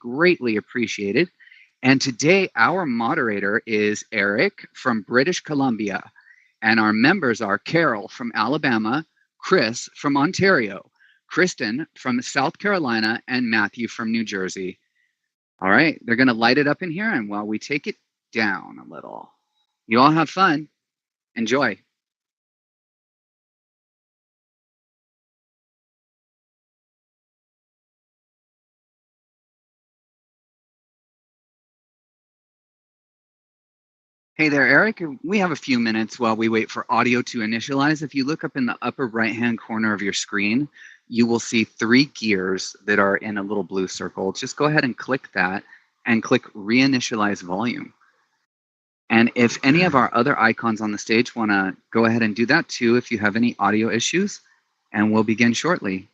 greatly appreciated. And today, our moderator is Eric from British Columbia. And our members are Carol from Alabama, Chris from Ontario, Kristen from South Carolina, and Matthew from New Jersey. All right, they're going to light it up in here, and while we take it down a little, you all have fun. Enjoy. Hey there, Eric. We have a few minutes while we wait for audio to initialize. If you look up in the upper right-hand corner of your screen, you will see 3 gears that are in a little blue circle. Just go ahead and click that and click Reinitialize Volume. And if any of our other icons on the stage want to go ahead and do that too, if you have any audio issues, and we'll begin shortly.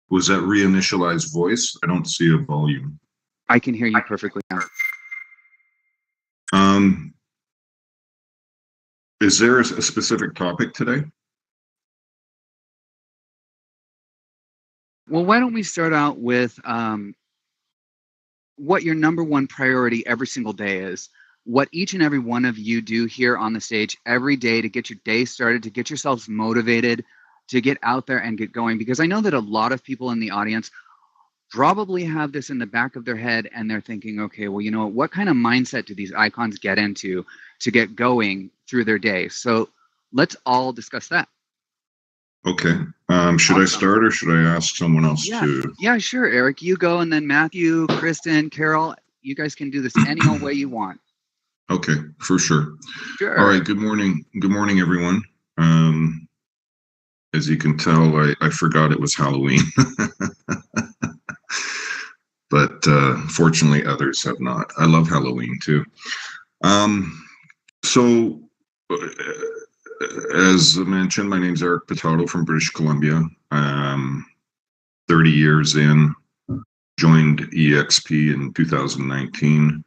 Was that Reinitialize Voice? I don't see a volume. I can hear you perfectly now. Is there a specific topic today? Well, why don't we start out with what your number one priority every single day is, what each and every one of you do here on the stage every day to get your day started, to get yourselves motivated, to get out there and get going. Because I know that a lot of people in the audience probably have this in the back of their head and they're thinking, okay, well, you know, what kind of mindset do these icons get into to get going through their day? So let's all discuss that. Okay. Should I start or should I ask someone else to? Yeah, sure, Eric. You go, and then Matthew, Kristen, Carol, you guys can do this any old way you want. Okay, for sure. Sure. All right, good morning. Good morning, everyone. As you can tell, I forgot it was Halloween. But fortunately, others have not. I love Halloween, too. So, as mentioned, my name's Eric Pitato from British Columbia. 30 years in, joined EXP in 2019.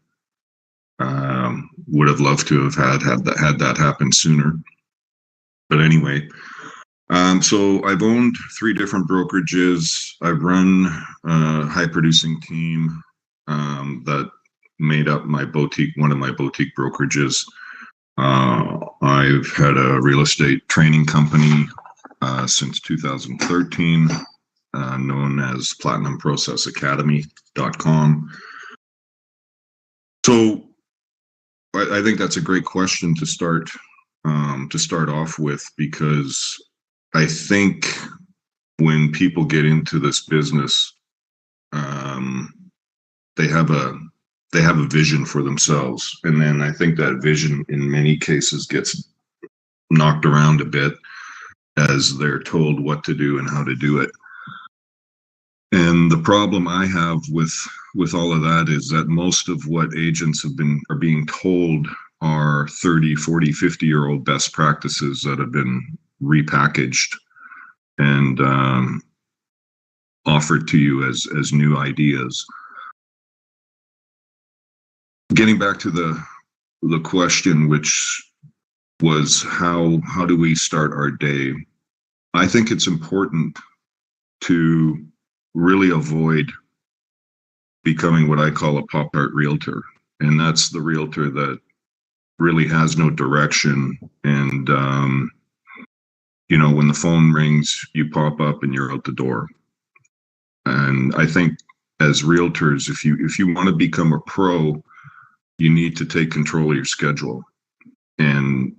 Would have loved to have had that happen sooner. But anyway, so I've owned 3 different brokerages. I've run a high producing team that made up my boutique, one of my boutique brokerages. I've had a real estate training company since 2013, known as PlatinumProcessAcademy.com. So I think that's a great question to start off with, because I think when people get into this business, they have a vision for themselves, and then I think that vision in many cases gets knocked around a bit as they're told what to do and how to do it. And the problem I have with all of that is that most of what agents are being told are 30, 40, 50-year-old best practices that have been repackaged and offered to you as new ideas. Getting back to the question, which was how do we start our day? I think it's important to really avoid becoming what I call a pop-art realtor. And that's the realtor that really has no direction. And, you know, when the phone rings, you pop up and you're out the door. And I think as realtors, if you want to become a pro, you need to take control of your schedule. And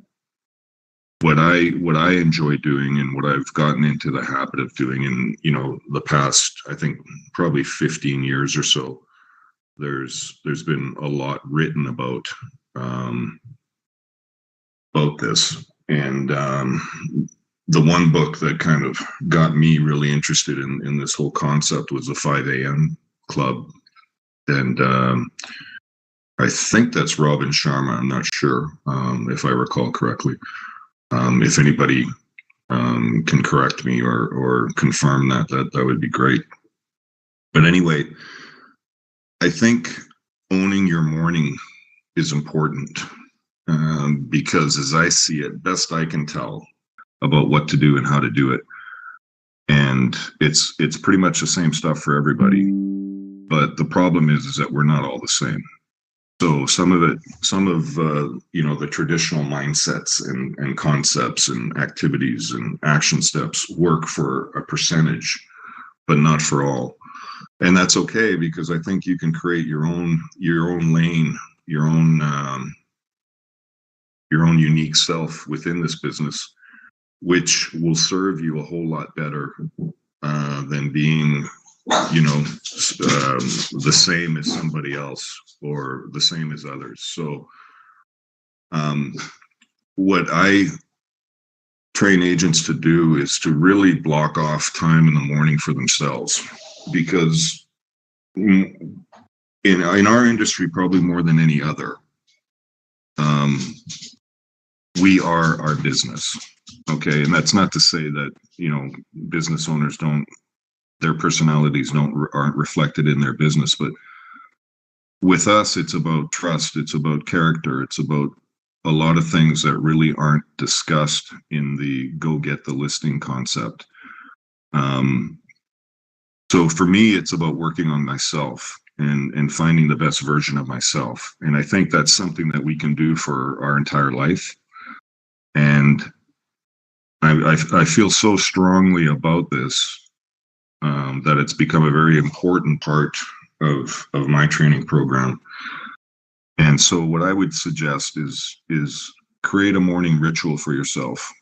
what I enjoy doing, and what I've gotten into the habit of doing in, you know, the past, I think probably 15 years or so, there's been a lot written about this. And the one book that kind of got me really interested in this whole concept was the 5 a.m. Club. And I think that's Robin Sharma. I'm not sure if I recall correctly. If anybody can correct me or confirm that would be great. But anyway, I think owning your morning is important because, as I see it, best I can tell about what to do and how to do it, And it's pretty much the same stuff for everybody. But the problem is that we're not all the same. So some of the traditional mindsets and concepts and activities and action steps work for a percentage, but not for all. And that's okay, because I think you can create your own lane, your own unique self within this business, which will serve you a whole lot better than being, the same as somebody else or the same as others. So what I train agents to do is to really block off time in the morning for themselves, because in our industry, probably more than any other, we are our business. Okay. And that's not to say that, business owners their personalities aren't reflected in their business, but with us, it's about trust. It's about character. It's about a lot of things that really aren't discussed in the go get the listing concept. So for me, it's about working on myself and finding the best version of myself. And I think that's something that we can do for our entire life. And I feel so strongly about this that it's become a very important part of my training program. And so what I would suggest is create a morning ritual for yourself.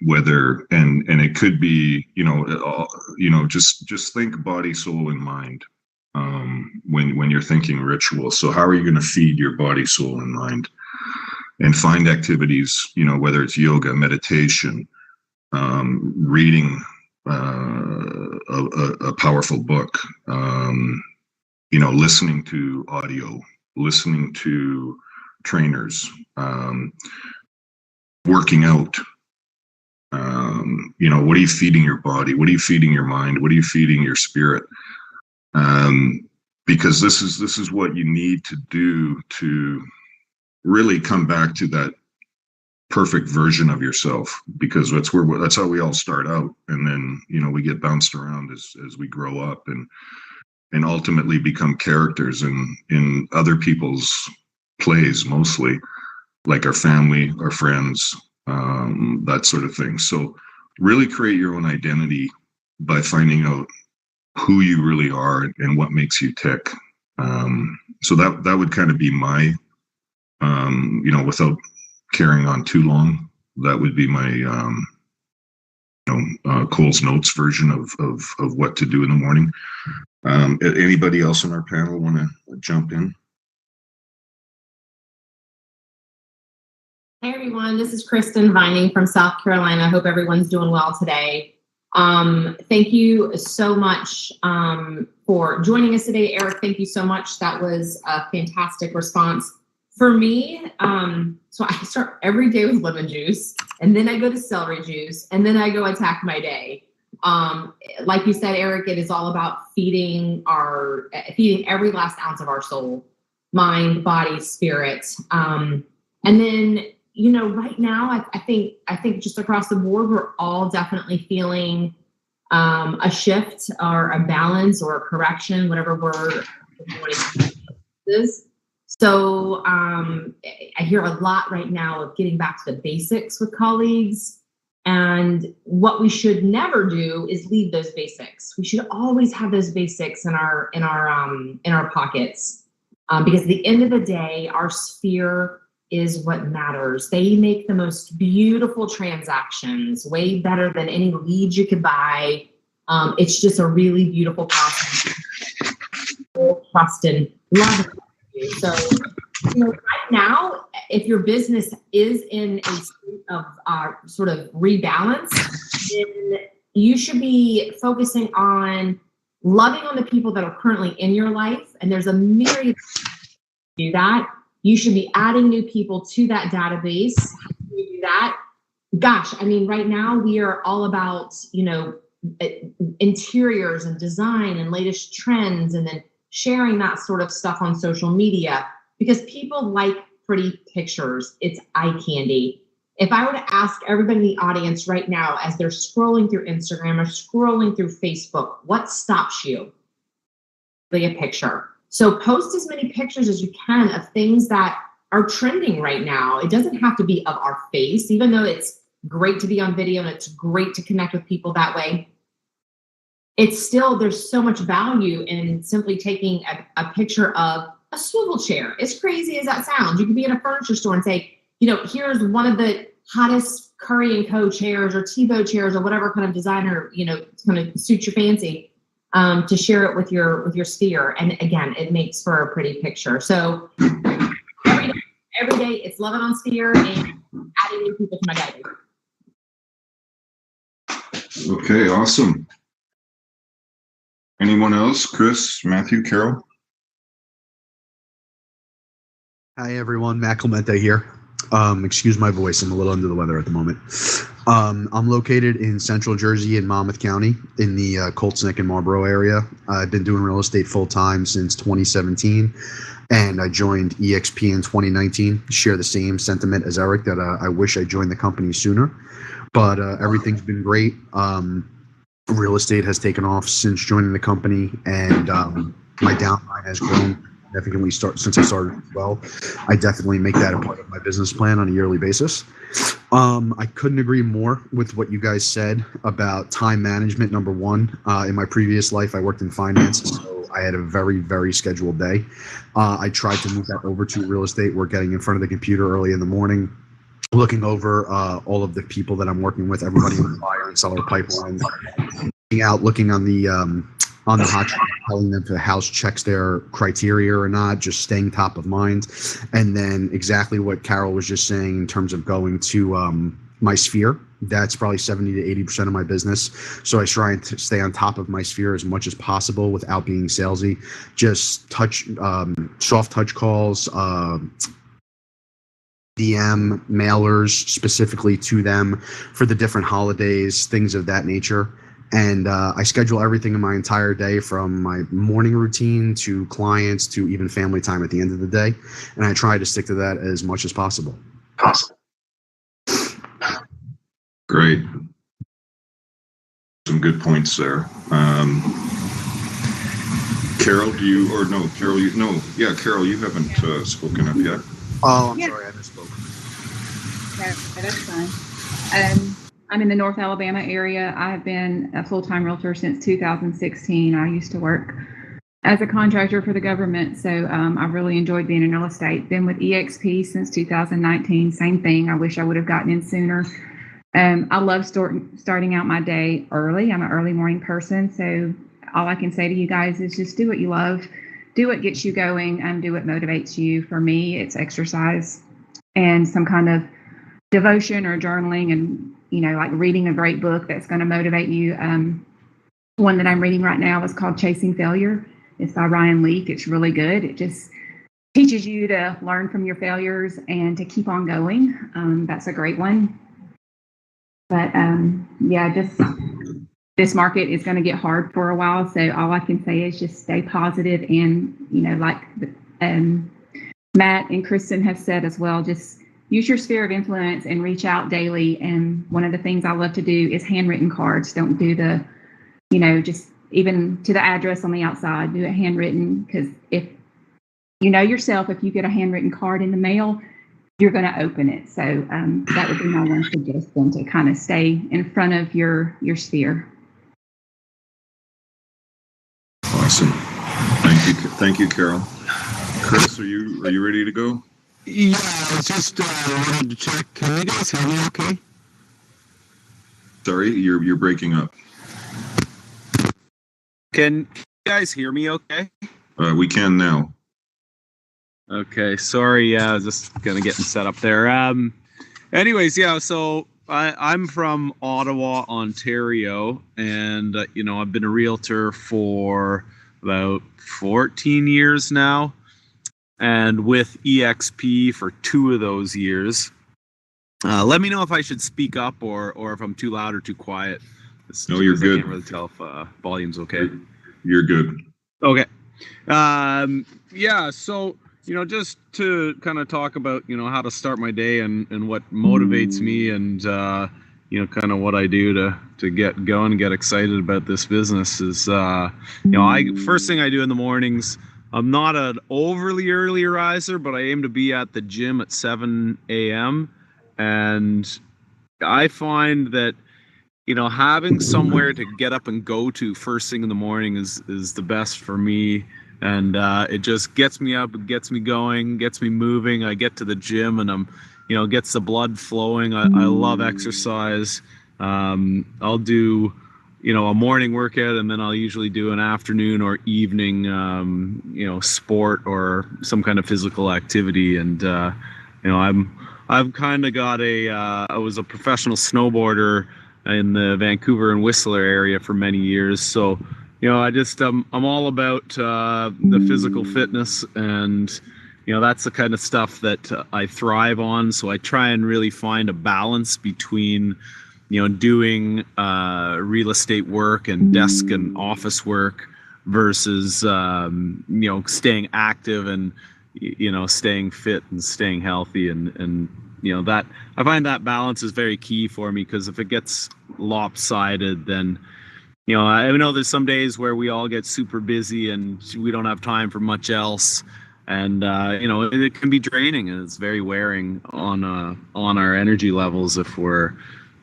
Whether and it could be, just think body, soul, and mind when you're thinking ritual. So how are you going to feed your body, soul, and mind? And find activities, whether it's yoga, meditation, reading a powerful book, listening to audio, listening to trainers, working out. What are you feeding your body? What are you feeding your mind? What are you feeding your spirit? Because this is what you need to do to really come back to that perfect version of yourself, because that's how we all start out, and then we get bounced around as we grow up and ultimately become characters in other people's plays, mostly like our family, our friends, that sort of thing. So really create your own identity by finding out who you really are and what makes you tick. So that would kind of be my without carrying on too long, that would be my Cole's Notes version of what to do in the morning. Anybody else on our panel want to jump in? Hey everyone, this is Kristen Vining from South Carolina. I hope everyone's doing well today. Thank you so much for joining us today. Eric, thank you so much. That was a fantastic response. For me, so I start every day with lemon juice, and then I go to celery juice, and then I go attack my day. Like you said, Eric, it is all about feeding every last ounce of our soul, mind, body, spirit. And then, right now, I think just across the board, we're all definitely feeling a shift or a balance or a correction, whatever word is. So I hear a lot right now of getting back to the basics with colleagues. And what we should never do is leave those basics. We should always have those basics in our pockets, because at the end of the day, our sphere is what matters. They make the most beautiful transactions, way better than any leads you could buy. It's just a really beautiful process. Trust and love. So, right now, if your business is in a state of sort of rebalance, then you should be focusing on loving on the people that are currently in your life. And there's a myriad of ways to do that. You should be adding new people to that database. How do you do that? Gosh, right now we are all about, interiors and design and latest trends, and then sharing that sort of stuff on social media, because people like pretty pictures. It's eye candy. If I were to ask everybody in the audience right now, as they're scrolling through Instagram or scrolling through Facebook, what stops you? Like a picture. So post as many pictures as you can of things that are trending right now. It doesn't have to be of our face, even though it's great to be on video and it's great to connect with people that way. It's still, there's so much value in simply taking a picture of a swivel chair. As crazy as that sounds, you could be in a furniture store and say, you know, here's one of the hottest Curry & Co chairs or Tebow chairs or whatever kind of designer, you know, it's going to suit your fancy, to share it with your sphere. And again, it makes for a pretty picture. So every day it's loving on sphere and adding new people to my database. Okay, awesome. Anyone else? Chris, Matthew, Carol? Hi, everyone. Matt Clemente here. Excuse my voice. I'm a little under the weather at the moment. I'm located in central Jersey in Monmouth County in the Colts Neck and Marlboro area. I've been doing real estate full-time since 2017, and I joined EXP in 2019. Share the same sentiment as Eric that I wish I joined the company sooner, but everything's been great. Real estate has taken off since joining the company, and my downline has grown significantly since I started as well. I definitely make that a part of my business plan on a yearly basis. I couldn't agree more with what you guys said about time management. Number one, in my previous life, I worked in finance, so I had a very, very scheduled day. I tried to move that over to real estate. We're getting in front of the computer early in the morning, looking over all of the people that I'm working with, everybody in the buyer and seller pipeline, looking on the hot street, telling them if the house checks their criteria or not, just staying top of mind. And then exactly what Carol was just saying in terms of going to my sphere. That's probably 70 to 80% of my business. So I try to stay on top of my sphere as much as possible without being salesy. Just soft touch calls, DM mailers specifically to them for the different holidays, things of that nature. And I schedule everything in my entire day, from my morning routine to clients to even family time at the end of the day. And I try to stick to that as much as possible. Great. Some good points there. Carol, Carol, you haven't spoken up yet. Oh, I'm sorry, I misspoke. No, that's fine. I'm in the North Alabama area. I've been a full-time realtor since 2016. I used to work as a contractor for the government, so I really enjoyed being in real estate. Been with EXP since 2019. Same thing. I wish I would have gotten in sooner. I love starting out my day early. I'm an early morning person, so all I can say to you guys is just do what you love, do what gets you going, and do what motivates you. For me, it's exercise and some kind of devotion or journaling, and like reading a great book that's going to motivate you. One that I'm reading right now is called Chasing Failure. It's by Ryan Leake. It's really good. It just teaches you to learn from your failures and to keep on going. That's a great one. But this market is going to get hard for a while. So all I can say is just stay positive, and like Matt and Kristen have said as well, just use your sphere of influence and reach out daily. And one of the things I love to do is handwritten cards. Don't do the, just even to the address on the outside, do it handwritten. Because if yourself, if you get a handwritten card in the mail, you're going to open it. So that would be my one suggestion, to kind of stay in front of your sphere. Awesome. Thank you, Carol. Chris, are you ready to go? Yeah, I was just wanted to check. Can you guys hear me okay? Sorry, you're breaking up. Can you guys hear me okay? We can now. Okay, sorry, I was just kind of getting set up there. Anyways, yeah, so I'm from Ottawa, Ontario, and, I've been a realtor for about 14 years now, and with EXP for 2 of those years. Let me know if I should speak up or if I'm too loud or too quiet. No, you're good. I can't really tell if volume's okay. You're good. Okay. Yeah, so just to kind of talk about, how to start my day and what motivates me and, kind of what I do to get going and get excited about this business is, first thing I do in the mornings, I'm not an overly early riser, but I aim to be at the gym at 7 a.m. And I find that, having somewhere to get up and go to first thing in the morning is the best for me. And it just gets me up, it gets me going, gets me moving. I get to the gym and I'm, gets the blood flowing. I love exercise. I'll do, a morning workout, and then I'll usually do an afternoon or evening, sport or some kind of physical activity. And, I've kind of got I was a professional snowboarder in the Vancouver and Whistler area for many years. So, I'm all about the physical fitness, and that's the kind of stuff that I thrive on. So I try and really find a balance between doing real estate work and desk and office work versus staying active and staying fit and staying healthy, and that I find that balance is very key for me, because if it gets lopsided, then I know there's some days where we all get super busy and we don't have time for much else. And, it can be draining, and it's very wearing on our energy levels if we're,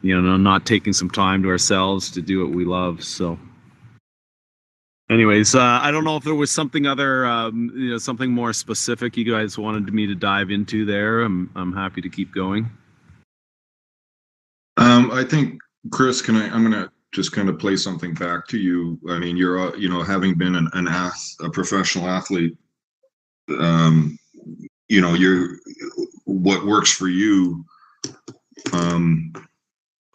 not taking some time to ourselves to do what we love. So anyways, I don't know if there was something something more specific you guys wanted me to dive into there. I'm happy to keep going. I think, Chris, I'm going to just kind of play something back to you. I mean, you're, having been a professional athlete, what works for you,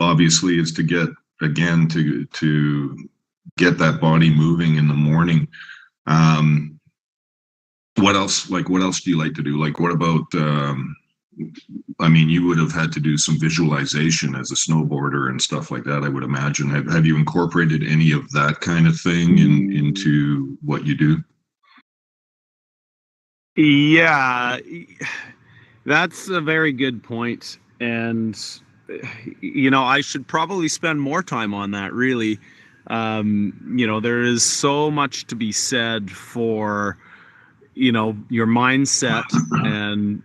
obviously, is to get that body moving in the morning. What else do you like to do? Like, what about, you would have had to do some visualization as a snowboarder and stuff like that, I would imagine. Have you incorporated any of that kind of thing into what you do? Yeah, that's a very good point. And, I should probably spend more time on that, really. There is so much to be said for, your mindset and,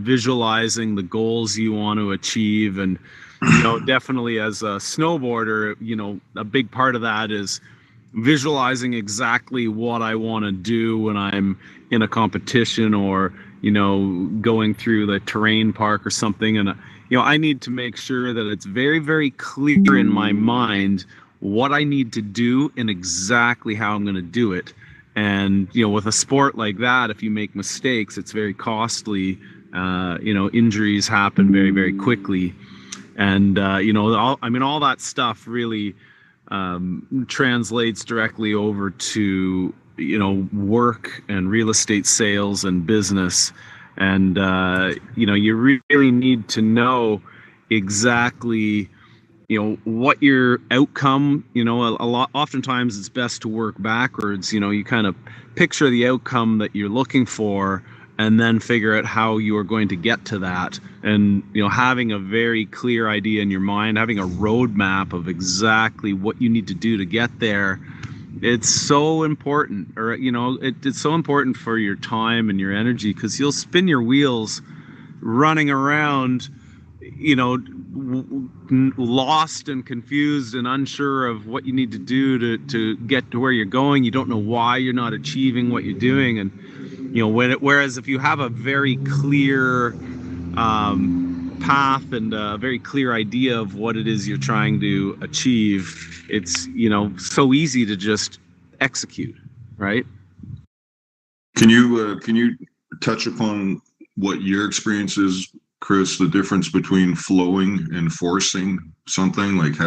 visualizing the goals you want to achieve. And, definitely as a snowboarder, a big part of that is visualizing exactly what I want to do when I'm in a competition or, going through the terrain park or something. And, I need to make sure that it's very, very clear in my mind what I need to do and exactly how I'm going to do it. And, with a sport like that, if you make mistakes, it's very costly. Injuries happen very, very quickly. And, all that stuff really translates directly over to, work and real estate sales and business. And, you really need to know exactly, what your outcome, oftentimes it's best to work backwards. You kind of picture the outcome that you're looking for and then figure out how you are going to get to that. And, having a very clear idea in your mind, having a roadmap of exactly what you need to do to get there, it's so important. Or, it's so important for your time and your energy, because you'll spin your wheels running around, lost and confused and unsure of what you need to do to get to where you're going. You don't know why you're not achieving what you're doing. And, whereas if you have a very clear path and a very clear idea of what it is you're trying to achieve, it's, so easy to just execute, right? Can you touch upon what your experience is, Chris, the difference between flowing and forcing something, like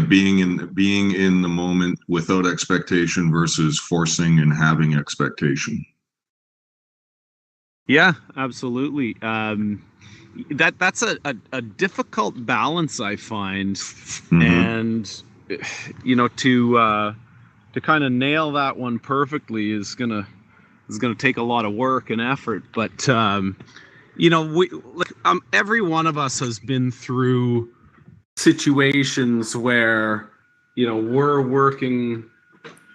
being in the moment without expectation versus forcing and having expectation? Yeah, absolutely. That's a difficult balance, I find. Mm-hmm. And, to kind of nail that one perfectly is gonna is going to take a lot of work and effort. But every one of us has been through situations where we're working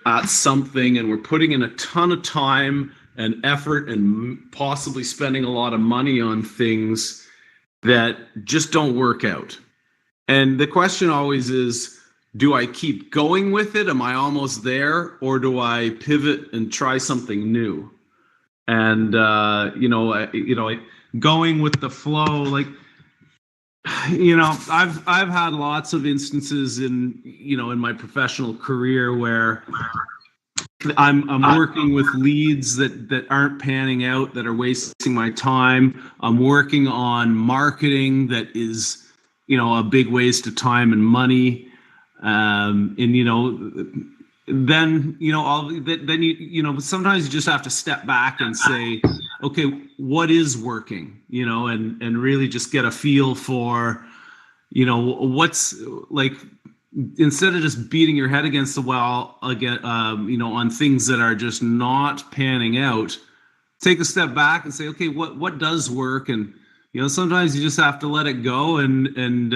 at something and we're putting in a ton of time and effort and possibly spending a lot of money on things that just don't work out. And the question always is, do I keep going with it? Am I almost there? Or do I pivot and try something new? And, going with the flow, like, I've had lots of instances in my professional career where I'm working with leads that aren't panning out, that are wasting my time. I'm working on marketing that is, a big waste of time and money. Sometimes you just have to step back and say, okay, what is working, and really just get a feel for, what's like, instead of just beating your head against the wall again, on things that are just not panning out, take a step back and say, okay, what does work? And, sometimes you just have to let it go and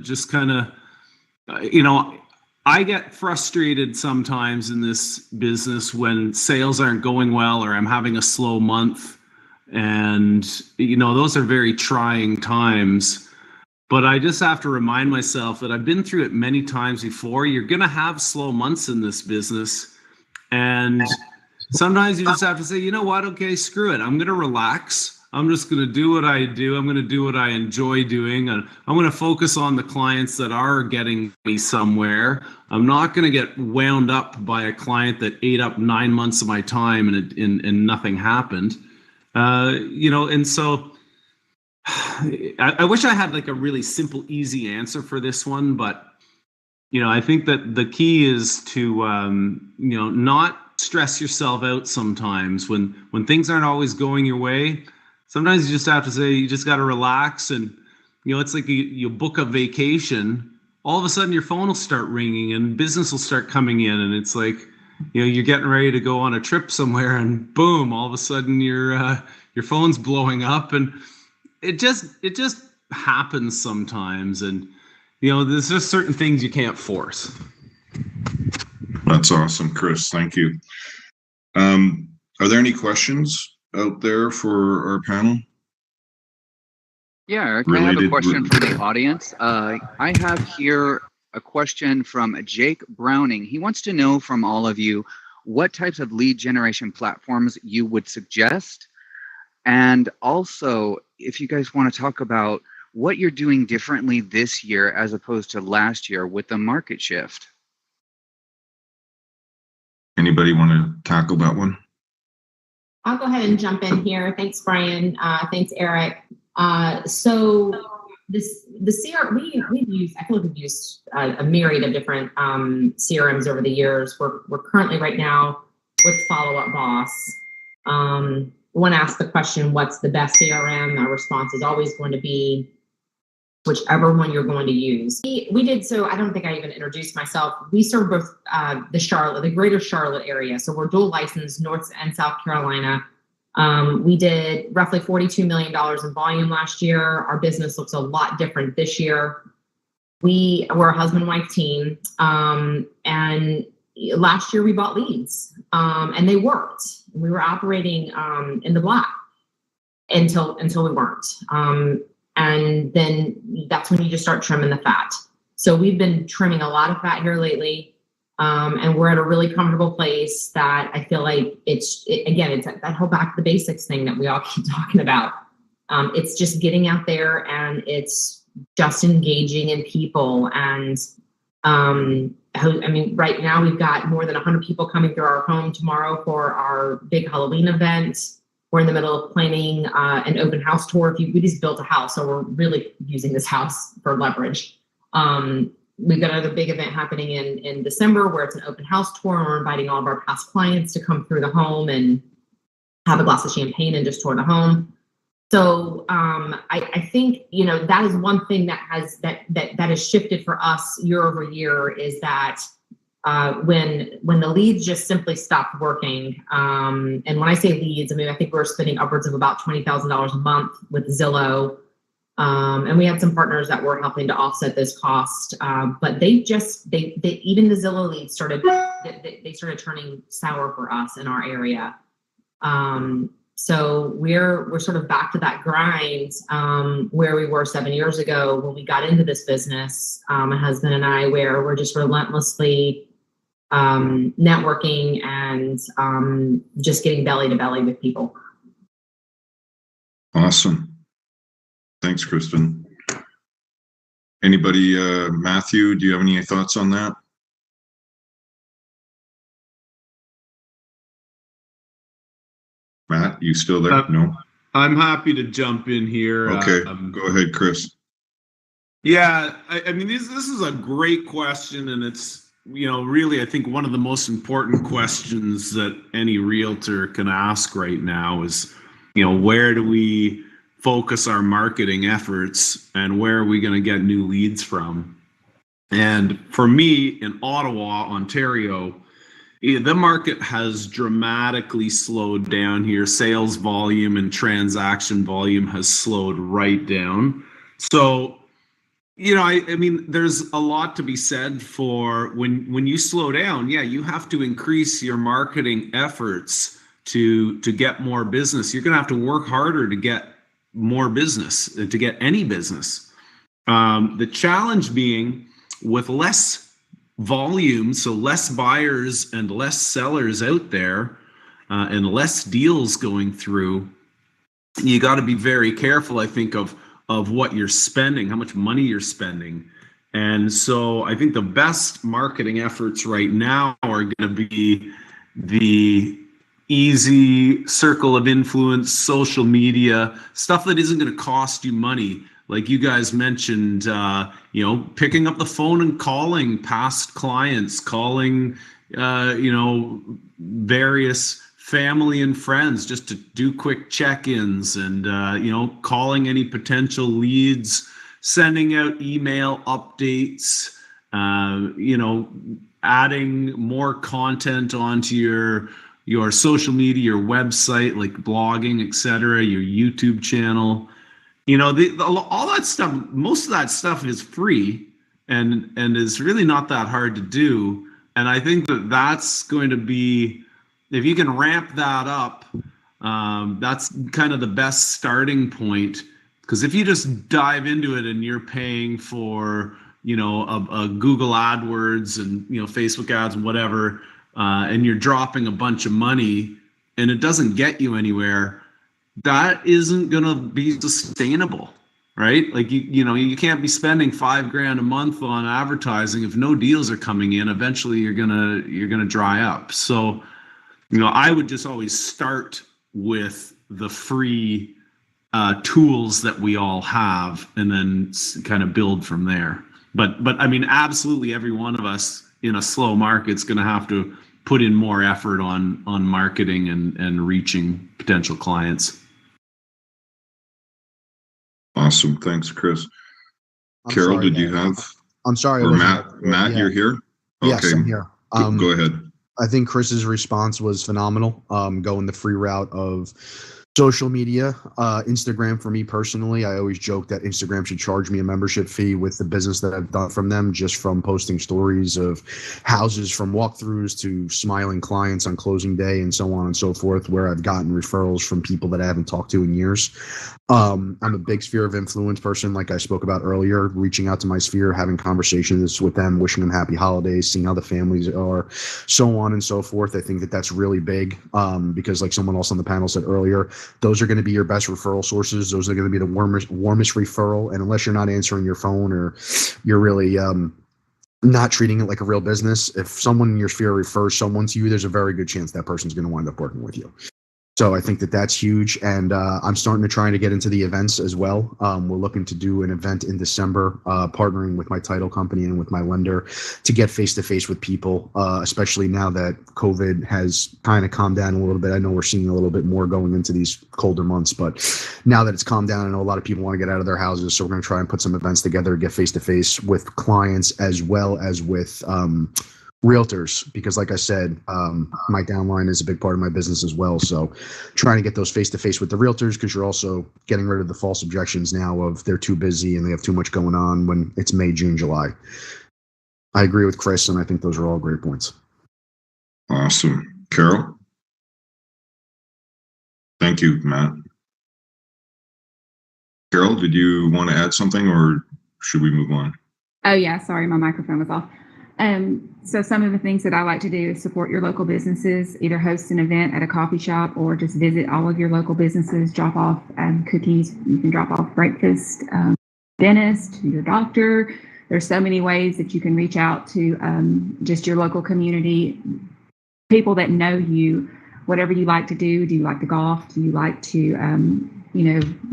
just kind of, I get frustrated sometimes in this business when sales aren't going well or I'm having a slow month. And, those are very trying times. But I just have to remind myself that I've been through it many times before. You're going to have slow months in this business. And sometimes you just have to say, you know what? Okay, screw it. I'm going to relax. I'm just going to do what I do. I'm going to do what I enjoy doing. And I'm going to focus on the clients that are getting me somewhere. I'm not going to get wound up by a client that ate up 9 months of my time and nothing happened. And so I wish I had like a really simple, easy answer for this one. But, I think that the key is to, not stress yourself out sometimes when things aren't always going your way. Sometimes you just have to say, you just got to relax. And, it's like you book a vacation, all of a sudden your phone will start ringing and business will start coming in. And it's like, you're getting ready to go on a trip somewhere and boom, all of a sudden your phone's blowing up. And it just happens sometimes. And, there's just certain things you can't force. That's awesome, Chris. Thank you. Are there any questions out there for our panel? Yeah, Eric, I have a question from the audience. I have here a question from Jake Browning. He wants to know from all of you what types of lead generation platforms you would suggest. And also, if you guys want to talk about what you're doing differently this year as opposed to last year with the market shift. Anybody want to tackle that one? I'll go ahead and jump in here. Thanks, Brian. Thanks, Eric. So the CR, we've used, I feel like we've used a myriad of different CRMs over the years. We're currently right now with Follow Up Boss. When asked the question, what's the best CRM? Our response is always going to be whichever one you're going to use. We did, so I don't think I even introduced myself. We serve both the greater Charlotte area. So we're dual licensed, North and South Carolina. We did roughly $42 million in volume last year. Our business looks a lot different this year. We're a husband-wife team. And last year we bought leads and they worked. We were operating in the black until we weren't. And then that's when you just start trimming the fat. So we've been trimming a lot of fat here lately. And we're at a really comfortable place that I feel like it's that whole back to the basics thing that we all keep talking about. It's just getting out there and it's just engaging in people. And right now we've got more than 100 people coming through our home tomorrow for our big Halloween event. We're in the middle of planning an open house tour. We just built a house, so we're really using this house for leverage. We've got another big event happening in December where it's an open house tour, and we're inviting all of our past clients to come through the home and have a glass of champagne and just tour the home. So I think that is one thing that has shifted for us year over year is that when the leads just simply stopped working. And when I say leads, I mean, I think we're spending upwards of about $20,000 a month with Zillow. And we had some partners that were helping to offset this cost. But they even the Zillow leads started turning sour for us in our area. So we're sort of back to that grind where we were 7 years ago when we got into this business, my husband and I, where we're just relentlessly networking and just getting belly to belly with people. Awesome. Thanks, Kristen. Anybody, Matthew, do you have any thoughts on that? Matt, you still there? No? I'm happy to jump in here. Okay, go ahead, Chris. Yeah, I mean, this is a great question, and it's, really, I think one of the most important questions that any realtor can ask right now is, where do we focus our marketing efforts and where are we going to get new leads from? And for me, in Ottawa, Ontario, the market has dramatically slowed down here. Sales volume and transaction volume has slowed right down. So, I mean, there's a lot to be said for when you slow down. Yeah, you have to increase your marketing efforts to get more business. You're going to have to work harder to get more business, to get any business. The challenge being with less volume, so less buyers and less sellers out there, and less deals going through, you got to be very careful, I think, of what you're spending, how much money you're spending. And so I think the best marketing efforts right now are going to be the easy circle of influence, social media, stuff that isn't going to cost you money. Like you guys mentioned, picking up the phone and calling past clients, calling, various family and friends just to do quick check-ins and, calling any potential leads, sending out email updates, adding more content onto your social media, your website, like blogging, etc., your YouTube channel. All that stuff, most of that stuff is free and is really not that hard to do. And I think that's going to be, if you can ramp that up, that's kind of the best starting point. Because if you just dive into it and you're paying for, a Google AdWords and, Facebook ads and whatever, and you're dropping a bunch of money and it doesn't get you anywhere, that isn't going to be sustainable, right? Like, you can't be spending $5,000 a month on advertising. If no deals are coming in, eventually you're going to dry up. So, I would just always start with the free tools that we all have and then kind of build from there. But I mean, absolutely every one of us in a slow market is going to have to put in more effort on marketing and reaching potential clients. Awesome. Thanks, Chris. Carol, did you have? I'm sorry. Or Matt, you're here? Yes, okay. I'm here. Go ahead. I think Chris's response was phenomenal. Going the free route of social media, Instagram for me personally, I always joke that Instagram should charge me a membership fee with the business that I've done from them, just from posting stories of houses from walkthroughs to smiling clients on closing day and so on and so forth, where I've gotten referrals from people that I haven't talked to in years. I'm a big sphere of influence person, like I spoke about earlier, reaching out to my sphere, having conversations with them, wishing them happy holidays, seeing how the families are, so on and so forth. I think that that's really big because, like someone else on the panel said earlier, those are going to be your best referral sources. Those are going to be the warmest referral. And unless you're not answering your phone or you're really not treating it like a real business, if someone in your sphere refers someone to you, there's a very good chance that person's going to wind up working with you. So I think that that's huge. And I'm starting to try to get into the events as well. We're looking to do an event in December, partnering with my title company and with my lender to get face-to-face with people, especially now that COVID has kind of calmed down a little bit. I know we're seeing a little bit more going into these colder months, but now that it's calmed down, I know a lot of people want to get out of their houses. So we're going to try and put some events together, get face-to-face with clients as well as with realtors, because like I said, my downline is a big part of my business as well. So trying to get those face-to-face with the realtors, because you're also getting rid of the false objections now of they're too busy and they have too much going on when it's May, June, July. I agree with Chris, and I think those are all great points. Awesome. Carol? Thank you, Matt. Carol, did you want to add something, or should we move on? Oh yeah, sorry, my microphone was off. So some of the things that I like to do is support your local businesses, either host an event at a coffee shop or just visit all of your local businesses, drop off cookies. You can drop off breakfast, dentist, your doctor. There's so many ways that you can reach out to just your local community, people that know you, whatever you like to do. Do you like to golf? Do you like to,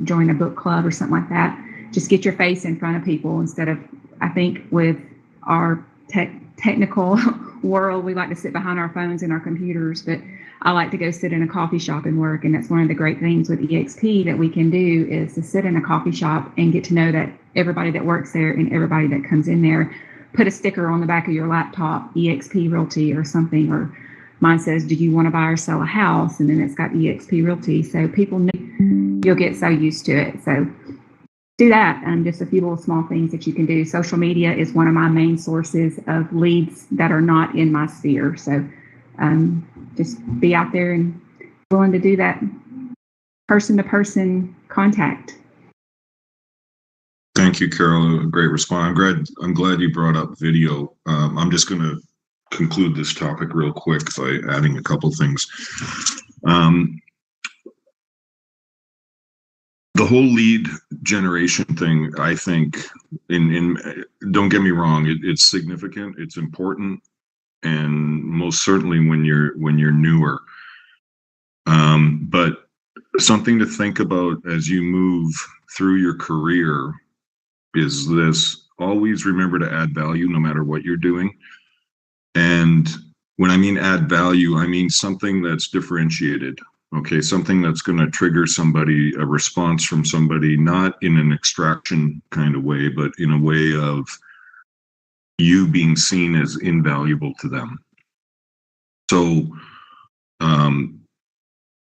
join a book club or something like that? Just get your face in front of people instead of, I think with our technical world, we like to sit behind our phones and our computers, but I like to go sit in a coffee shop and work. And that's one of the great things with EXP that we can do, is to sit in a coffee shop and get to know that everybody that works there and everybody that comes in there. Put a sticker on the back of your laptop, EXP Realty or something, or mine says, do you want to buy or sell a house? And then it's got EXP Realty. So people know, you'll get so used to it. So do that. Just a few little small things that you can do. Social media is one of my main sources of leads that are not in my sphere. So just be out there and willing to do that person-to-person contact. Thank you, Carol. A great response. I'm glad you brought up video. I'm just going to conclude this topic real quick by adding a couple things. The whole lead generation thing, I think, don't get me wrong, it's significant, it's important, and most certainly when you're newer. But something to think about as you move through your career is this: always remember to add value no matter what you're doing. And when I mean add value, I mean something that's differentiated. Okay, something that's going to trigger somebody, a response from somebody, not in an extraction kind of way, but in a way of you being seen as invaluable to them. So,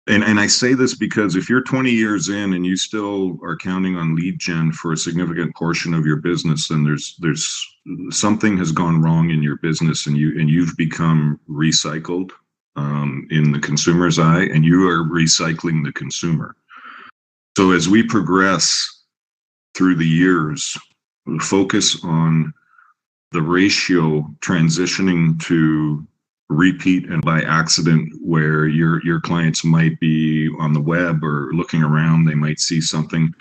and I say this because if you're 20 years in and you still are counting on lead gen for a significant portion of your business, then there's something has gone wrong in your business, and you've become recycled. In the consumer's eye, and you are recycling the consumer. So as we progress through the years, focus on the ratio transitioning to repeat and by accident, where your clients might be on the web or looking around, they might see something.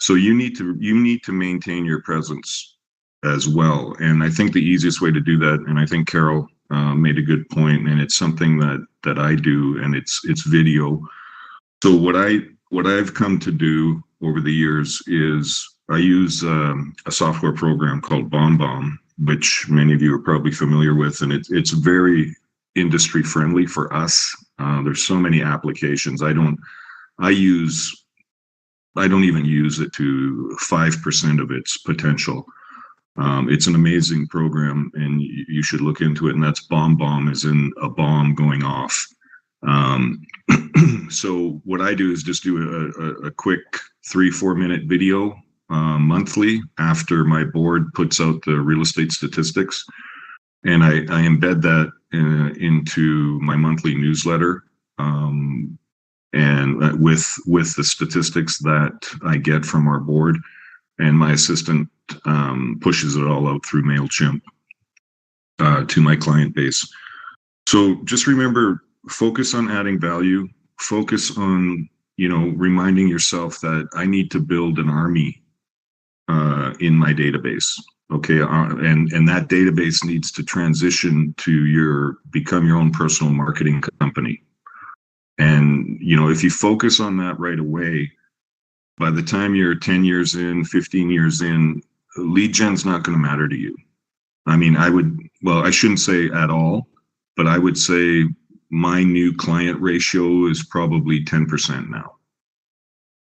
So you need to maintain your presence as well. And I think the easiest way to do that, and I think Carol made a good point, and it's something that I do, and it's video. So what I've come to do over the years is I use a software program called BombBomb, which many of you are probably familiar with, and it's very industry friendly for us. There's so many applications. I don't even use it to 5% of its potential. It's an amazing program, and you should look into it. And that's BombBomb, as in a bomb going off. So what I do is just do a quick 3-4 minute video monthly after my board puts out the real estate statistics, and I embed that into my monthly newsletter, and with the statistics that I get from our board. And my assistant pushes it all out through MailChimp to my client base. So just remember, focus on adding value, focus on, reminding yourself that I need to build an army in my database. Okay. And that database needs to transition to become your own personal marketing company. And, if you focus on that right away, by the time you're 10 years in, 15 years in, lead gen's not going to matter to you. I mean, I shouldn't say at all, but I would say my new client ratio is probably 10% now.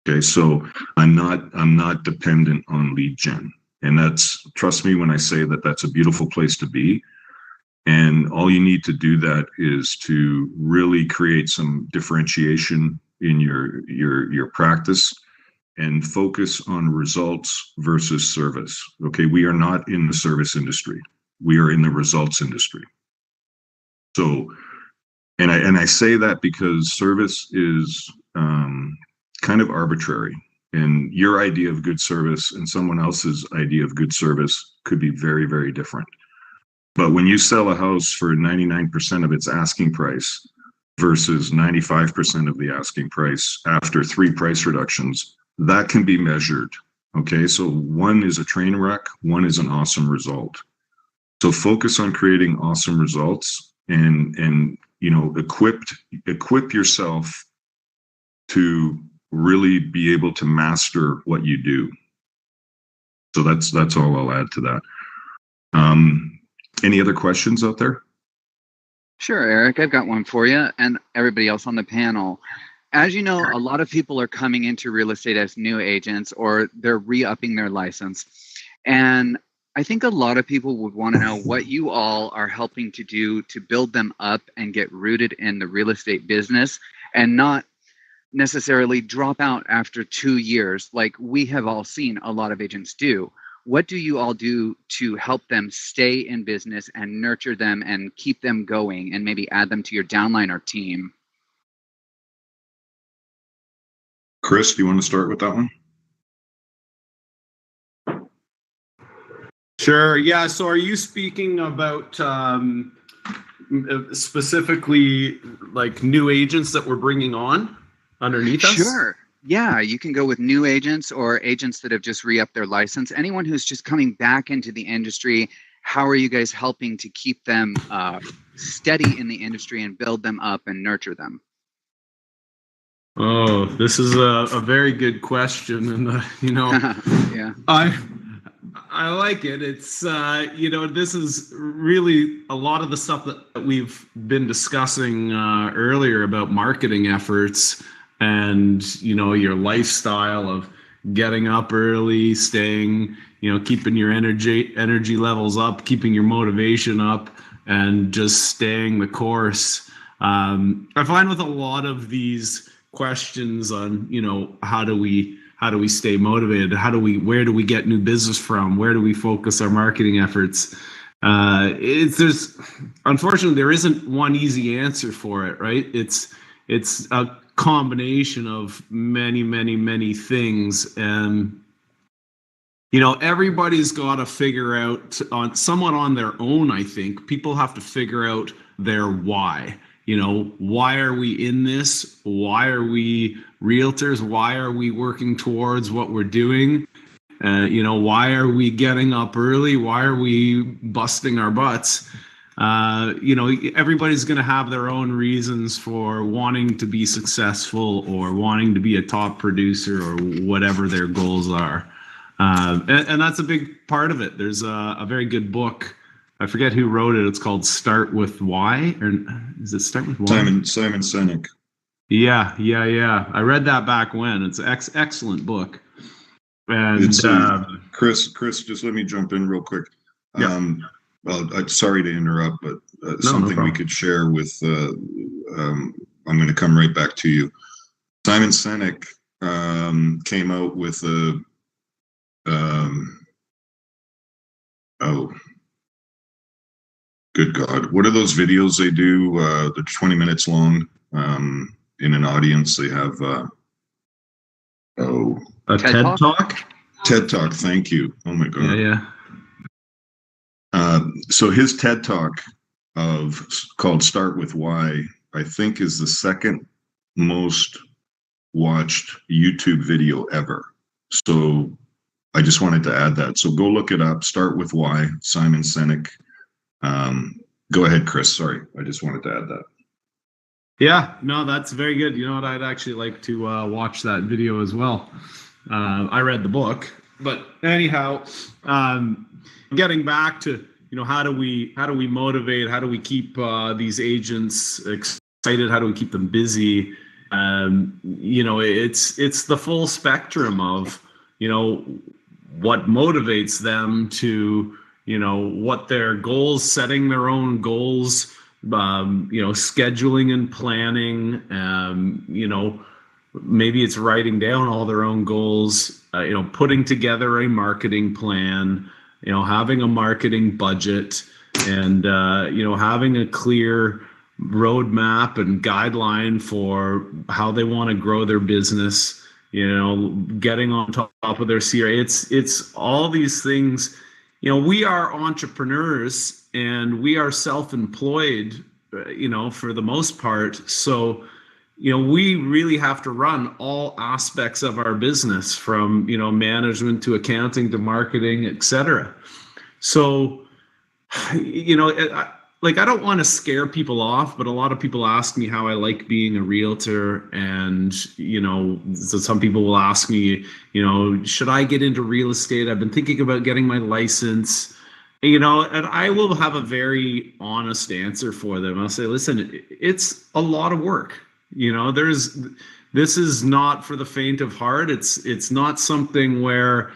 Okay, so I'm not dependent on lead gen. And trust me when I say that that's a beautiful place to be. And all you need to do that is to really create some differentiation in your practice and focus on results versus service. Okay, we are not in the service industry. We are in the results industry. So, and I say that because service is kind of arbitrary, and your idea of good service and someone else's idea of good service could be very, very different. But when you sell a house for 99% of its asking price versus 95% of the asking price after 3 price reductions, that can be measured. Okay, so one is a train wreck, one is an awesome result. So focus on creating awesome results, and you know, equip yourself to really be able to master what you do. So that's all I'll add to that. Any other questions out there? Sure, Eric, I've got one for you and everybody else on the panel. As you know, a lot of people are coming into real estate as new agents, or they're re-upping their license. And I think a lot of people would want to know what you all are helping to do to build them up and get rooted in the real estate business and not necessarily drop out after 2 years like we have all seen a lot of agents do. What do you all do to help them stay in business and nurture them and keep them going and maybe add them to your downline or team? Chris, do you want to start with that one? Sure. Yeah. So are you speaking about specifically like new agents that we're bringing on underneath us? Sure. Yeah, you can go with new agents or agents that have just re-upped their license. Anyone who's just coming back into the industry, how are you guys helping to keep them steady in the industry and build them up and nurture them? Oh, this is a very good question, and you know, yeah, I like it. It's you know, this is really a lot of the stuff that we've been discussing earlier about marketing efforts. And, you know, your lifestyle of getting up early, staying, you know, keeping your energy levels up, keeping your motivation up, and just staying the course. I find with a lot of these questions on, you know, how do we stay motivated? Where do we get new business from? Where do we focus our marketing efforts? Unfortunately, there isn't one easy answer for it, right? It's a combination of many things, and you know, everybody's got to figure out somewhat on their own. I think people have to figure out their why. You know, why are we in this? Why are we realtors? Why are we working towards what we're doing? You know, why are we getting up early? Why are we busting our butts? You know, everybody's going to have their own reasons for wanting to be successful or wanting to be a top producer or whatever their goals are. And that's a big part of it. There's a very good book. I forget who wrote it. It's called Start With Why. Or is it Start With Why? Simon Sinek. Yeah. I read that back when. It's an excellent book. And it's, Chris, just let me jump in real quick. Yeah. Well, I'm sorry to interrupt, but something we could share with, I'm going to come right back to you. Simon Sinek came out with good God, what are those videos they do? They're 20 minutes long. In an audience, they have, a TED Talk? TED Talk, thank you. Oh my God. Yeah. So his TED Talk called Start With Why, I think is the second most watched YouTube video ever. So I just wanted to add that. So go look it up. Start With Why, Simon Sinek. Go ahead, Chris. Sorry. I just wanted to add that. Yeah, no, that's very good. You know what? I'd actually like to watch that video as well. I read the book, but anyhow, getting back to, you know, how do we motivate? How do we keep these agents excited? How do we keep them busy? You know, it's the full spectrum of, you know, what motivates them to, what their goals, setting their own goals, scheduling and planning, maybe it's writing down all their own goals, putting together a marketing plan, having a marketing budget, and, having a clear roadmap and guideline for how they want to grow their business, getting on top of their CRA. It's all these things. We are entrepreneurs and we are self-employed, for the most part. So, we really have to run all aspects of our business, from, management to accounting to marketing, etc. So, I don't want to scare people off, but a lot of people ask me how I like being a realtor. And, so some people will ask me, should I get into real estate? I've been thinking about getting my license, and I will have a very honest answer for them. I'll say, listen, it's a lot of work. This is not for the faint of heart. It's not something where,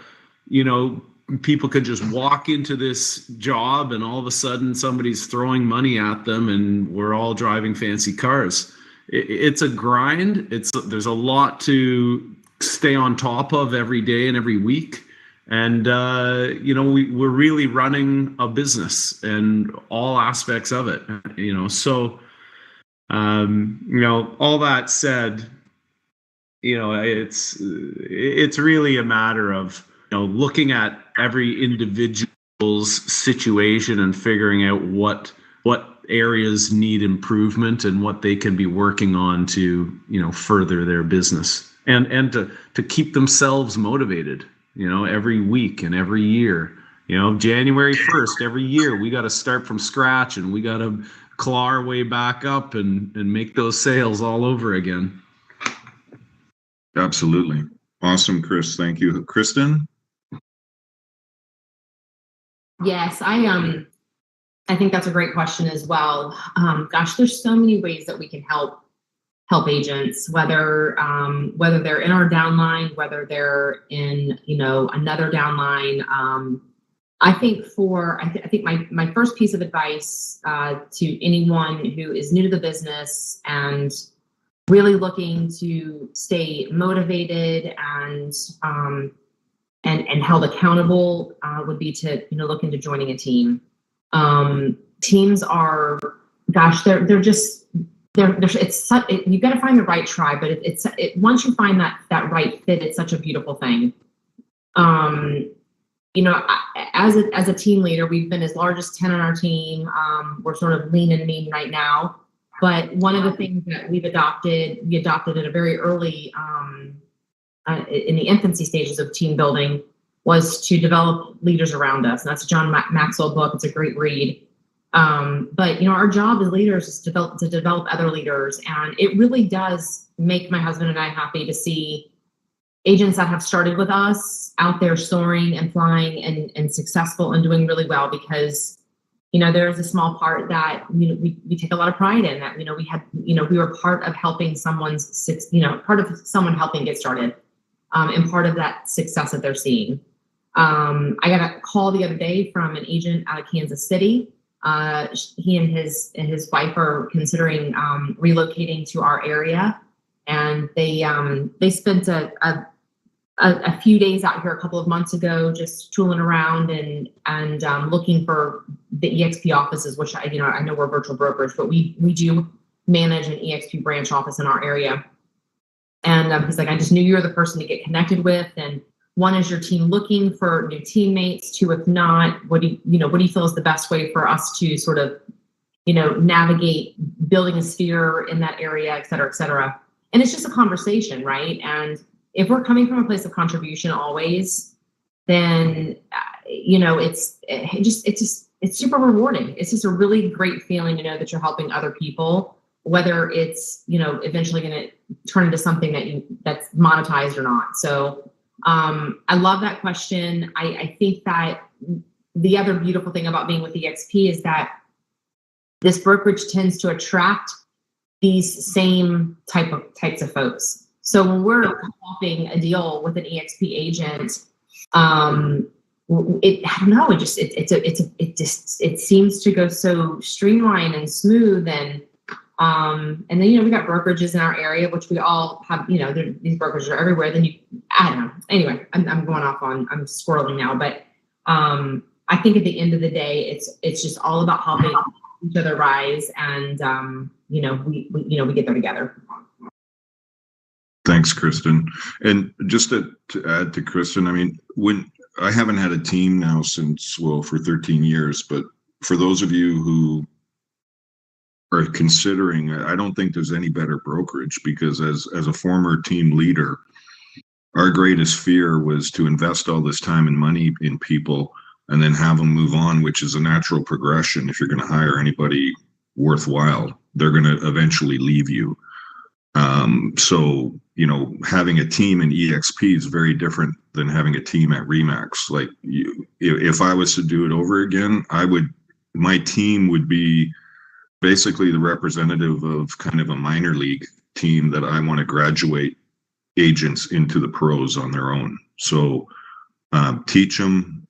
people could just walk into this job and all of a sudden somebody's throwing money at them and we're all driving fancy cars. It's a grind. There's a lot to stay on top of every day and every week. And, we're really running a business and all aspects of it, so, all that said, it's really a matter of, looking at every individual's situation and figuring out what areas need improvement and what they can be working on to, further their business and to keep themselves motivated, every week and every year. January 1st, every year, we got to start from scratch and we got to claw our way back up and make those sales all over again. Absolutely. Awesome, Chris. Thank you. Kristen? Yes, I think that's a great question as well. There's so many ways that we can help agents, whether they're in our downline, whether they're in, another downline. I think my first piece of advice to anyone who is new to the business and really looking to stay motivated and held accountable would be to look into joining a team. Teams are, they're you've got to find the right tribe, but once you find that right fit, it's such a beautiful thing. As a team leader, we've been as large as 10 on our team. We're sort of lean and mean right now, but one of the things that we adopted at a very early in the infancy stages of team building was to develop leaders around us. And that's a John Maxwell book. It's a great read. But our job as leaders is to develop other leaders. And it really does make my husband and I happy to see agents that have started with us out there soaring and flying and successful and doing really well, because there's a small part that we take a lot of pride in, that we were part of helping someone helping get started, and part of that success that they're seeing. I got a call the other day from an agent out of Kansas City. He and his wife are considering relocating to our area, and they spent a few days out here a couple of months ago, just tooling around and looking for the EXP offices, which I know we're a virtual brokerage, but we do manage an EXP branch office in our area. And he's like, I just knew you were the person to get connected with. And one, is your team looking for new teammates? Two, if not, what do you feel is the best way for us to sort of, navigate building a sphere in that area, et cetera, et cetera. And it's just a conversation, right? And if we're coming from a place of contribution always, then, it's super rewarding. It's just a really great feeling to know that you're helping other people, whether it's, eventually going to turn into something that's monetized or not. So I love that question. I think that the other beautiful thing about being with EXP is that this brokerage tends to attract these same types of folks. So when we're co-oping a deal with an EXP agent, I don't know. It seems to go so streamlined and smooth, and then, we got brokerages in our area, which we all have, these brokerages are everywhere. Then I don't know. Anyway, I'm going off I'm squirreling now, but I think at the end of the day, it's just all about helping each other rise, and we get there together. Thanks, Kristen. And just to add to Kristen, I mean, when I haven't had a team now for 13 years, but for those of you who are considering, I don't think there's any better brokerage, because as a former team leader, our greatest fear was to invest all this time and money in people and then have them move on, which is a natural progression. If you're going to hire anybody worthwhile, they're going to eventually leave you. So, having a team in EXP is very different than having a team at Remax. Like, if I was to do it over again, my team would be basically the representative of kind of a minor league team that I want to graduate agents into the pros on their own. So teach them,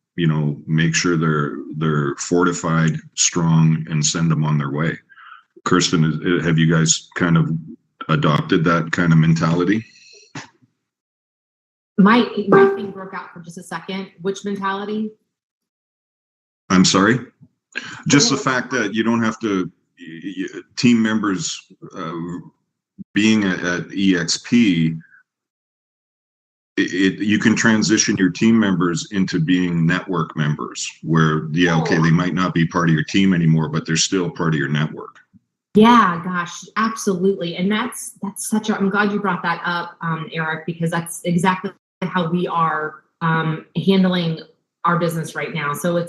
make sure they're fortified, strong, and send them on their way. Kirsten, have you guys kind of adopted that kind of mentality? My thing broke out for just a second. Which mentality? I'm sorry? Just the fact that you don't have to, team members being at EXP, you can transition your team members into being network members where, they might not be part of your team anymore, but they're still part of your network. Yeah, gosh, absolutely. And that's I'm glad you brought that up, Eric, because that's exactly how we are handling our business right now. So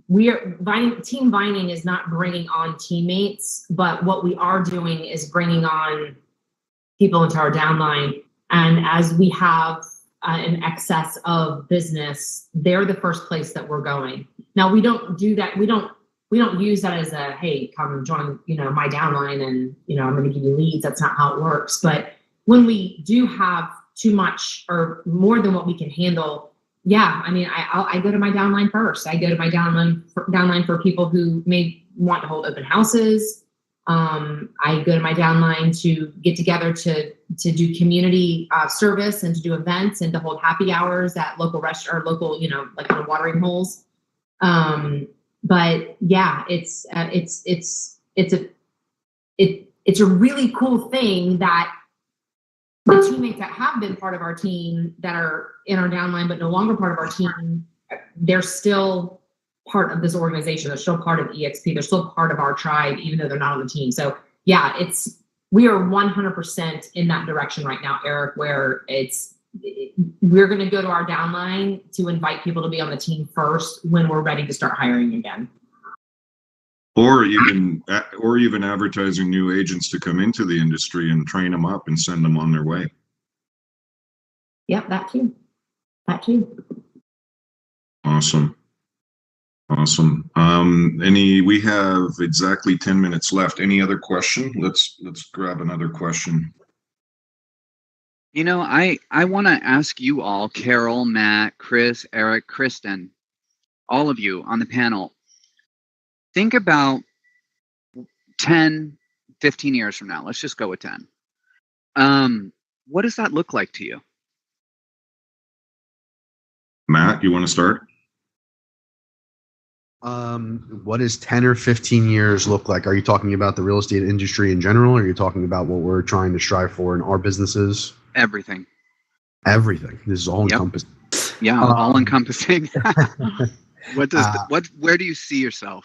Team Vining is not bringing on teammates, but what we are doing is bringing on people into our downline. And as we have an excess of business, they're the first place that we're going. Now, we don't do that. We don't use that as a, hey, come join, my downline and, I'm going to give you leads. That's not how it works. But when we do have too much or more than what we can handle, yeah, I mean, I go to my downline first. I go to my downline for people who may want to hold open houses. I go to my downline to get together to do community service and to do events and to hold happy hours at local restaurant or local, like on watering holes. But yeah, it's a really cool thing that the teammates that have been part of our team that are in our downline but no longer part of our team, they're still part of this organization. They're still part of EXP. They're still part of our tribe, even though they're not on the team. So yeah, we are 100% in that direction right now, Eric, where we're going to go to our downline to invite people to be on the team first when we're ready to start hiring again. Or even advertising new agents to come into the industry and train them up and send them on their way. Yep, that too. Awesome. We have exactly 10 minutes left. Any other question? Let's grab another question. I want to ask you all, Carol, Matt, Chris, Eric, Kristen, all of you on the panel, think about 10, 15 years from now. Let's just go with 10. What does that look like to you? Matt, you want to start? What does 10 or 15 years look like? Are you talking about the real estate industry in general? Or are you talking about what we're trying to strive for in our businesses? Everything. This is all encompassing. Yeah, all encompassing. Where do you see yourself?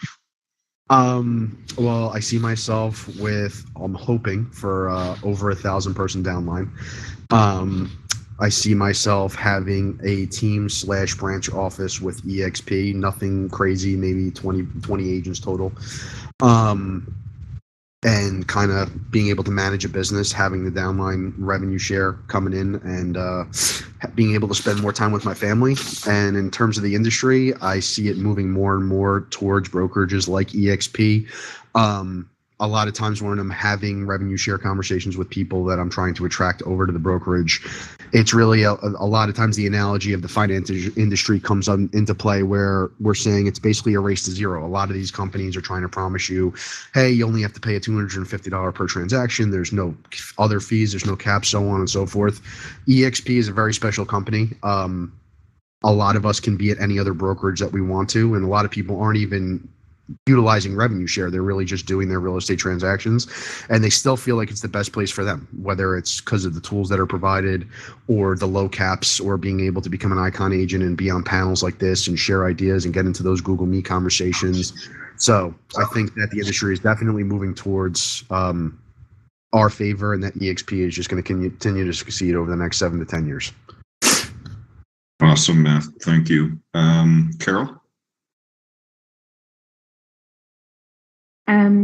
Well, I see myself I'm hoping for over 1,000 person downline. I see myself having a team/branch office with EXP, nothing crazy, maybe 20 agents total. And kind of being able to manage a business, having the downline revenue share coming in, and being able to spend more time with my family. And in terms of the industry, I see it moving more and more towards brokerages like EXP. a lot of times when I'm having revenue share conversations with people that I'm trying to attract over to the brokerage, it's really a lot of times the analogy of the finance industry comes into play, where we're saying it's basically a race to zero. A lot of these companies are trying to promise you, hey, you only have to pay a $250 per transaction. There's no other fees. There's no caps, so on and so forth. EXP is a very special company. A lot of us can be at any other brokerage that we want to, and a lot of people aren't even utilizing revenue share. They're really just doing their real estate transactions, and they still feel like it's the best place for them, whether it's because of the tools that are provided or the low caps, or being able to become an icon agent and be on panels like this and share ideas and get into those Google Meet conversations. So I think that the industry is definitely moving towards our favor, and that EXP is just going to continue to succeed over the next 7 to 10 years. Awesome, Matt. Thank you. Carol?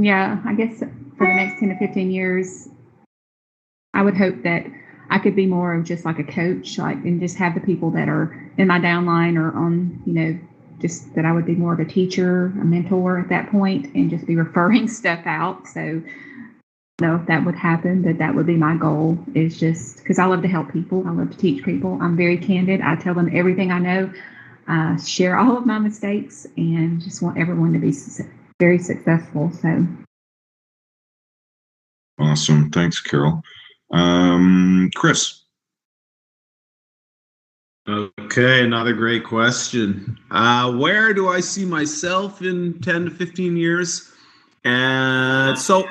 Yeah, I guess for the next 10 to 15 years, I would hope that I could be more of just like a coach, and just have the people that are in my downline or on, just that I would be more of a teacher, a mentor at that point, and just be referring stuff out. So, if that would happen, that would be my goal, is just because I love to help people. I love to teach people. I'm very candid. I tell them everything I know, share all of my mistakes, and just want everyone to be very successful. So Awesome. Thanks, Carol. Chris? Okay, another great question. Where do I see myself in 10 to 15 years? And so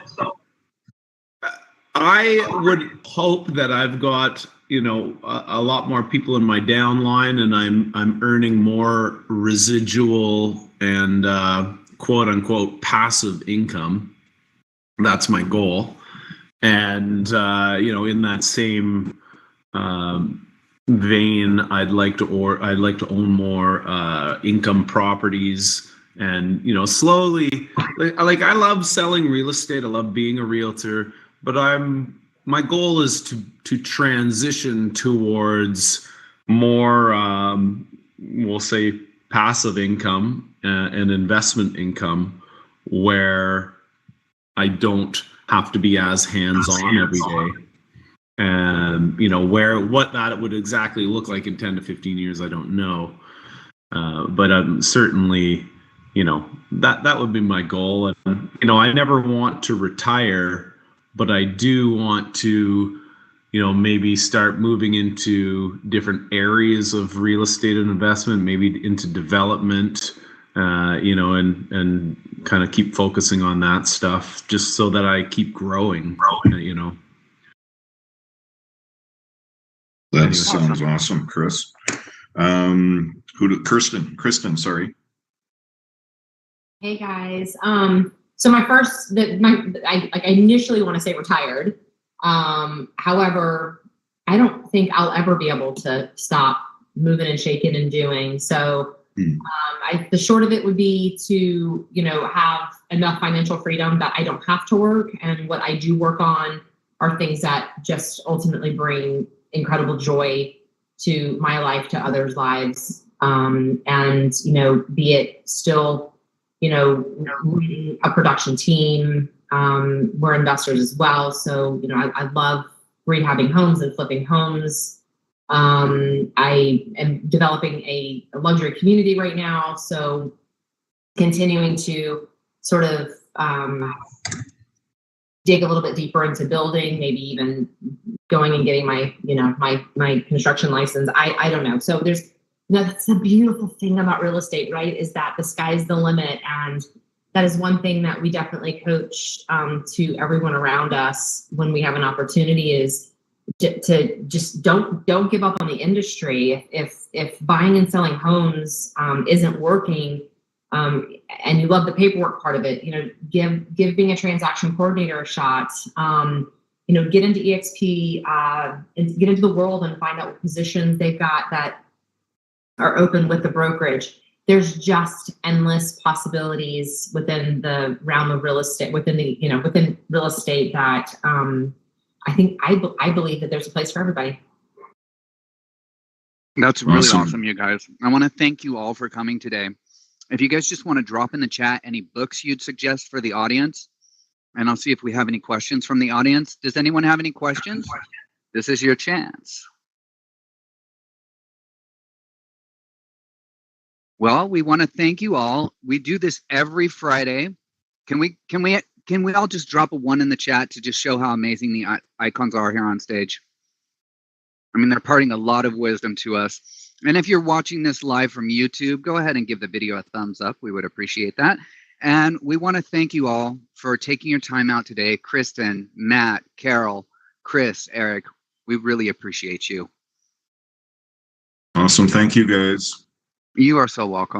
I would hope that I've got, a lot more people in my downline, and I'm earning more residual and quote unquote passive income. That's my goal. And in that same vein, I'd like to own more income properties, and slowly, like I love selling real estate. I love being a realtor, but my goal is to transition towards more we'll say passive income and investment income, where I don't have to be as hands-on every day. And what that would exactly look like in 10 to 15 years, I don't know. But I'm certainly, that would be my goal. And I never want to retire, but I do want to, maybe start moving into different areas of real estate and investment, maybe into development, and kind of keep focusing on that stuff, just so that I keep growing. That sounds awesome, Chris. Kristen, sorry. Hey guys. So I initially want to say retired. However, I don't think I'll ever be able to stop moving and shaking and doing. So the short of it would be to, have enough financial freedom that I don't have to work. And what I do work on are things that just ultimately bring incredible joy to my life, to others' lives. And, be it still, leading a production team. We're investors as well. So, I love rehabbing homes and flipping homes. I am developing a luxury community right now. So continuing to sort of dig a little bit deeper into building, maybe even going and getting my, my construction license. I don't know. So that's the beautiful thing about real estate, right? Is that the sky's the limit. And that is one thing that we definitely coach to everyone around us when we have an opportunity, is to just don't give up on the industry. If buying and selling homes isn't working, and you love the paperwork part of it, give being a transaction coordinator a shot. Get into EXP, and get into the world and find out what positions they've got that are open with the brokerage. There's just endless possibilities within the realm of real estate, within real estate, that I believe that there's a place for everybody. That's really awesome, you guys. I want to thank you all for coming today. If you guys just want to drop in the chat any books you'd suggest for the audience, And I'll see if we have any questions from the audience. Does anyone have any questions? This is your chance. Well, we want to thank you all. We do this every Friday. Can we all just drop a 1 in the chat to just show how amazing the icons are here on stage? I mean, they're imparting a lot of wisdom to us. And if you're watching this live from YouTube, go ahead and give the video a thumbs up. We would appreciate that. And we want to thank you all for taking your time out today. Kristen, Matt, Carol, Chris, Eric, we really appreciate you. Awesome. Thank you, guys. You are so welcome.